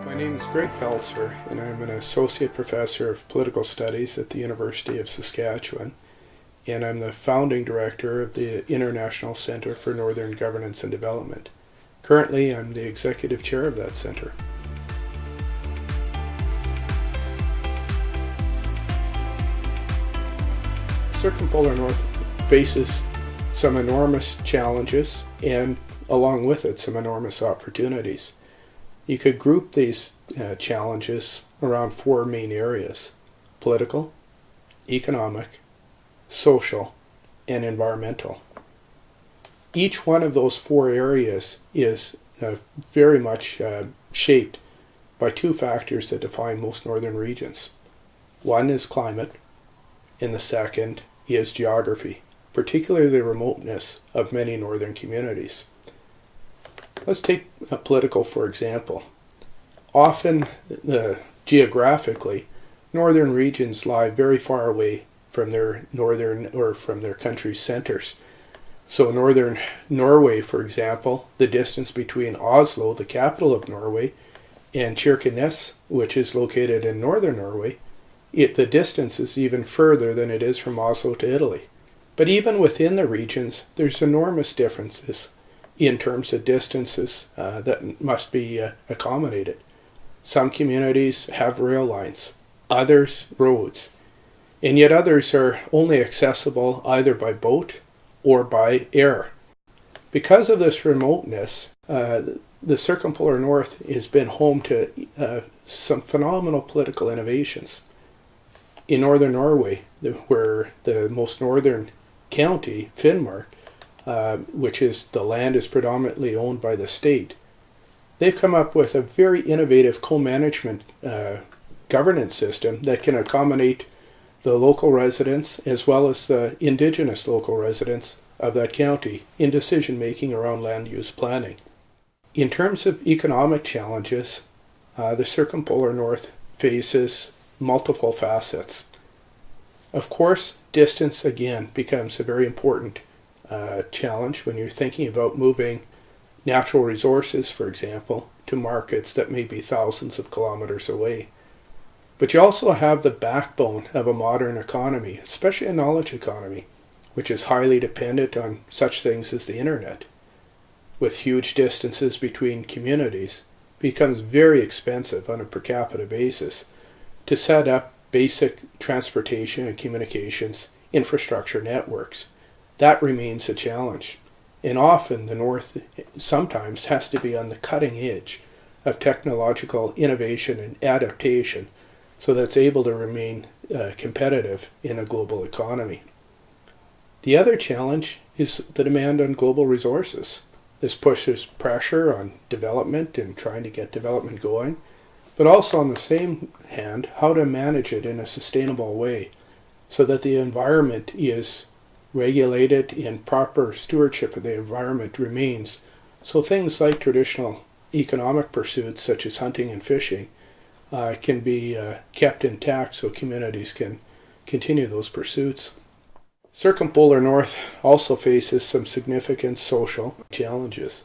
My name is Greg Poelzer, and I'm an Associate Professor of Political Studies at the University of Saskatchewan, and I'm the founding director of the International Centre for Northern Governance and Development. Currently, I'm the executive chair of that centre. Circumpolar North faces some enormous challenges and, along with it, some enormous opportunities. You could group these challenges around four main areas: political, economic, social, and environmental. Each one of those four areas is very much shaped by two factors that define most northern regions. One is climate, and the second is geography, particularly the remoteness of many northern communities. Let's take political, for example. Often, geographically, northern regions lie very far away from their country's centers. So northern Norway, for example, the distance between Oslo, the capital of Norway, and Kirkenes, which is located in northern Norway, the distance is even further than it is from Oslo to Italy. But even within the regions, there's enormous differences in terms of distances that must be accommodated. Some communities have rail lines, others roads, and yet others are only accessible either by boat or by air. Because of this remoteness, the Circumpolar North has been home to some phenomenal political innovations. In northern Norway, where the most northern county, Finnmark, which is the land is predominantly owned by the state, they've come up with a very innovative co-management governance system that can accommodate the local residents as well as the indigenous local residents of that county in decision-making around land use planning. In terms of economic challenges, the Circumpolar North faces multiple facets. Of course, distance again becomes a very important challenge when you're thinking about moving natural resources, for example, to markets that may be thousands of kilometers away. But you also have the backbone of a modern economy, especially a knowledge economy, which is highly dependent on such things as the internet. With huge distances between communities, it becomes very expensive on a per capita basis to set up basic transportation and communications infrastructure networks. That remains a challenge. And often the North sometimes has to be on the cutting edge of technological innovation and adaptation so that it's able to remain competitive in a global economy. The other challenge is the demand on global resources. This pushes pressure on development and trying to get development going, but also on the same hand, how to manage it in a sustainable way so that the environment is regulated and proper stewardship of the environment remains. So things like traditional economic pursuits such as hunting and fishing can be kept intact so communities can continue those pursuits. Circumpolar North also faces some significant social challenges.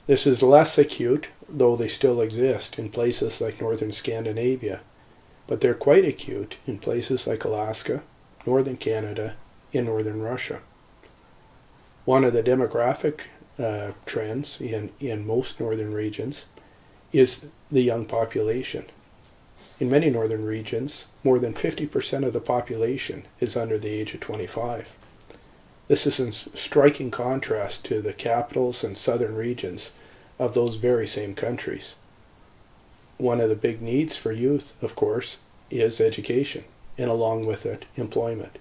This is less acute, though they still exist in places like northern Scandinavia, but they're quite acute in places like Alaska, northern Canada, in northern Russia. One of the demographic trends in most northern regions is the young population. In many northern regions, more than 50% of the population is under the age of 25. This is in striking contrast to the capitals and southern regions of those very same countries. One of the big needs for youth, of course, is education, and along with it, employment.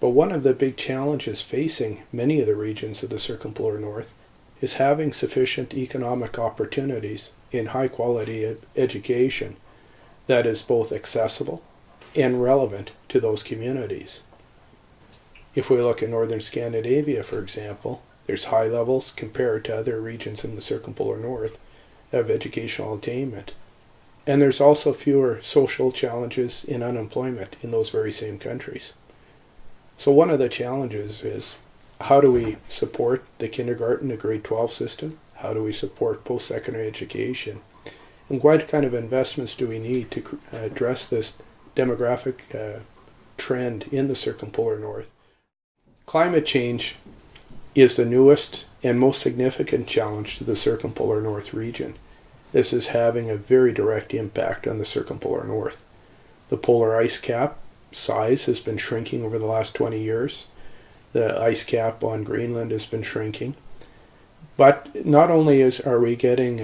But one of the big challenges facing many of the regions of the Circumpolar North is having sufficient economic opportunities in high quality education that is both accessible and relevant to those communities. If we look at northern Scandinavia, for example, there's high levels compared to other regions in the Circumpolar North of educational attainment. And there's also fewer social challenges in unemployment in those very same countries. So one of the challenges is, how do we support the kindergarten to grade 12 system? How do we support post-secondary education? And what kind of investments do we need to address this demographic trend in the circumpolar north? Climate change is the newest and most significant challenge to the circumpolar north region. This is having a very direct impact on the circumpolar north. The polar ice cap size has been shrinking over the last 20 years. The ice cap on Greenland has been shrinking. But not only are we getting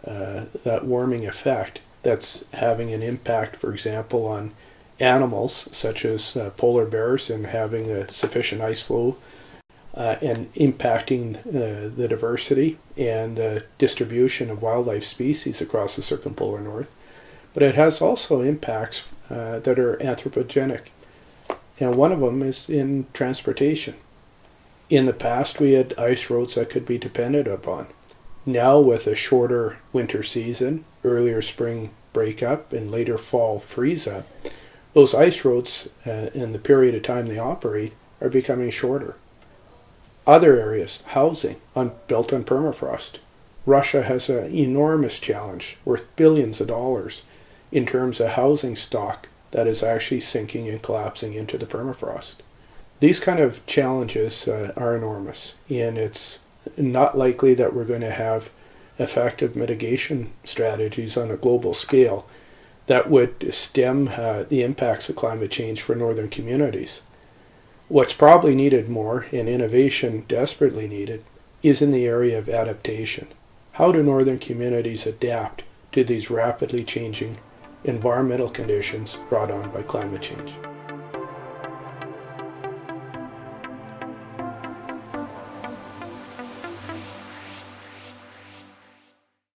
that warming effect that's having an impact, for example, on animals such as polar bears and having a sufficient ice flow and impacting the diversity and distribution of wildlife species across the circumpolar north, but it has also impacts that are anthropogenic. And one of them is in transportation. In the past, we had ice roads that could be depended upon. Now, with a shorter winter season, earlier spring breakup, and later fall freeze-up, those ice roads in the period of time they operate are becoming shorter. Other areas, housing, built on permafrost. Russia has an enormous challenge worth billions of dollars in terms of housing stock that is actually sinking and collapsing into the permafrost. These kind of challenges are enormous, and it's not likely that we're going to have effective mitigation strategies on a global scale that would stem the impacts of climate change for northern communities. What's probably needed more, and innovation desperately needed, is in the area of adaptation. How do northern communities adapt to these rapidly changing environmental conditions brought on by climate change?